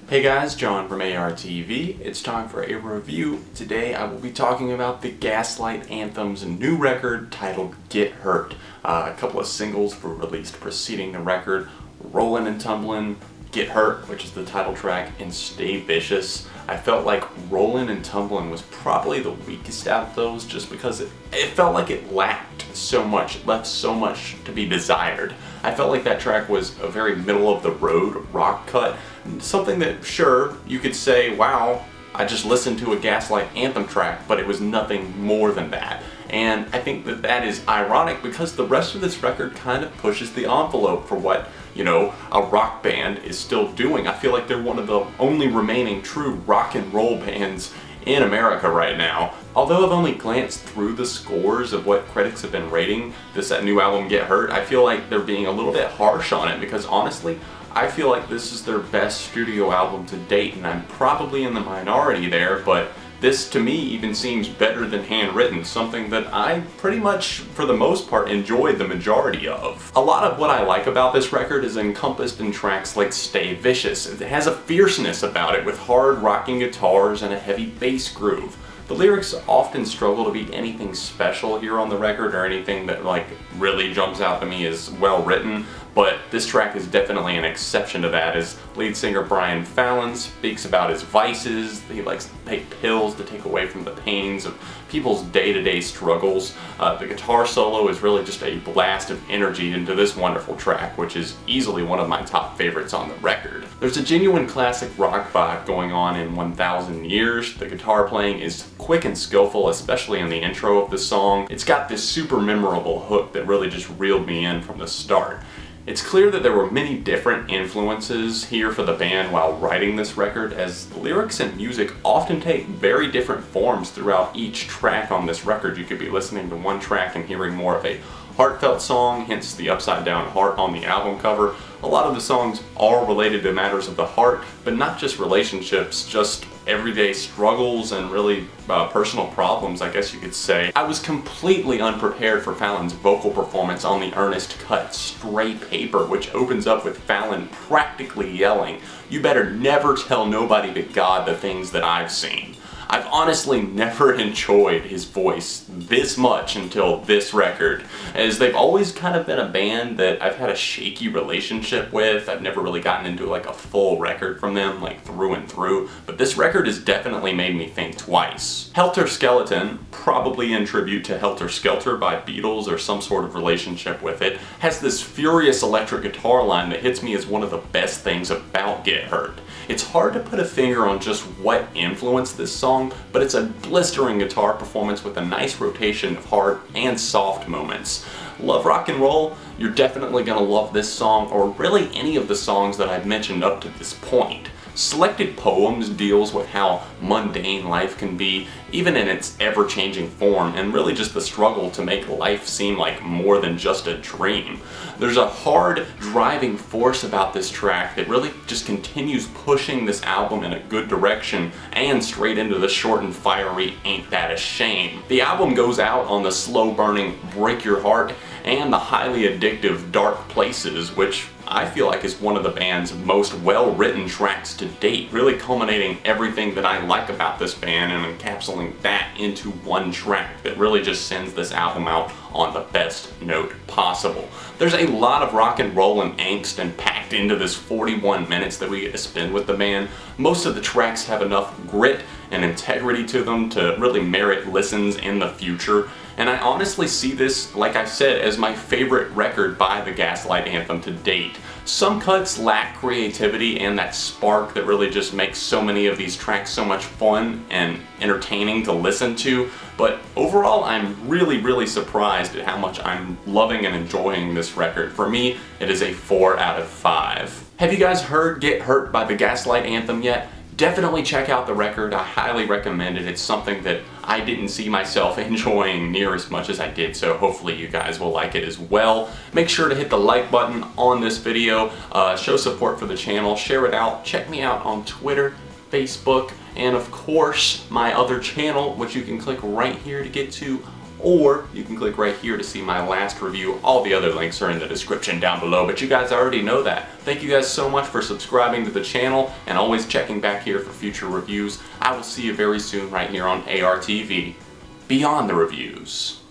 Hey guys, John from ARTV. It's time for a review. Today I will be talking about the Gaslight Anthem's new record titled Get Hurt. A couple of singles were released preceding the record: Rollin and Tumblin, Get Hurt, which is the title track, and Stay Vicious. I felt like Rollin and Tumblin was probably the weakest out of those just because it felt like it lacked so much, it left so much to be desired. I felt like that track was a very middle-of-the-road rock cut, something that, sure, you could say, wow, I just listened to a Gaslight Anthem track, but it was nothing more than that. And I think that that is ironic because the rest of this record kind of pushes the envelope for what, you know, a rock band is still doing. I feel like they're one of the only remaining true rock and roll bands in America right now. Although I've only glanced through the scores of what critics have been rating this new album Get Hurt, I feel like they're being a little bit harsh on it because honestly, I feel like this is their best studio album to date, and I'm probably in the minority there, but this to me even seems better than Handwritten, something that I pretty much, for the most part, enjoyed the majority of. A lot of what I like about this record is encompassed in tracks like Stay Vicious. It has a fierceness about it with hard rocking guitars and a heavy bass groove. The lyrics often struggle to be anything special here on the record or anything that like really jumps out to me as well written, but this track is definitely an exception to that, as lead singer Brian Fallon speaks about his vices. He likes to take pills to take away from the pains of people's day-to-day struggles. The guitar solo is really just a blast of energy into this wonderful track, which is easily one of my top favorites on the record. There's a genuine classic rock vibe going on in 1000 Years. The guitar playing is quick and skillful, especially in the intro of the song. It's got this super memorable hook that really just reeled me in from the start. It's clear that there were many different influences here for the band while writing this record, as the lyrics and music often take very different forms throughout each track on this record. You could be listening to one track and hearing more of a heartfelt song, hence the upside down heart on the album cover. A lot of the songs are related to matters of the heart, but not just relationships, just everyday struggles and really personal problems, I guess you could say. I was completely unprepared for Fallon's vocal performance on the earnest cut Stray Paper, which opens up with Fallon practically yelling, "You better never tell nobody but God the things that I've seen." I've honestly never enjoyed his voice this much until this record, as they've always kind of been a band that I've had a shaky relationship with. I've never really gotten into like a full record from them, like through and through, but this record has definitely made me think twice. Helter Skeleton, probably in tribute to Helter Skelter by Beatles or some sort of relationship with it, has this furious electric guitar line that hits me as one of the best things about Get Hurt. It's hard to put a finger on just what influenced this song, but it's a blistering guitar performance with a nice rotation of hard and soft moments. Love rock and roll? You're definitely gonna love this song, or really any of the songs that I've mentioned up to this point. Selected Poems deals with how mundane life can be, even in its ever-changing form, and really just the struggle to make life seem like more than just a dream. There's a hard, driving force about this track that really just continues pushing this album in a good direction and straight into the short and fiery Ain't That a Shame. The album goes out on the slow-burning Break Your Heart and the highly addictive Dark Places, which I feel like is one of the band's most well-written tracks to date, really culminating everything that I like about this band and encapsulating that into one track that really just sends this album out on the best note possible. There's a lot of rock and roll and angst and packed into this 41 minutes that we get to spend with the band. Most of the tracks have enough grit and integrity to them to really merit listens in the future. And I honestly see this, like I said, as my favorite record by the Gaslight Anthem to date. Some cuts lack creativity and that spark that really just makes so many of these tracks so much fun and entertaining to listen to, but overall I'm really surprised at how much I'm loving and enjoying this record. For me, it is a 4 out of 5. Have you guys heard Get Hurt by the Gaslight Anthem yet? Definitely check out the record. I highly recommend it. It's something that I didn't see myself enjoying near as much as I did, so hopefully you guys will like it as well. Make sure to hit the like button on this video, show support for the channel, share it out, check me out on Twitter, Facebook, and of course my other channel, which you can click right here to get to or you can click right here to see my last review. All the other links are in the description down below, but you guys already know that. Thank you guys so much for subscribing to the channel and always checking back here for future reviews. I will see you very soon right here on ARTV, Beyond the Reviews.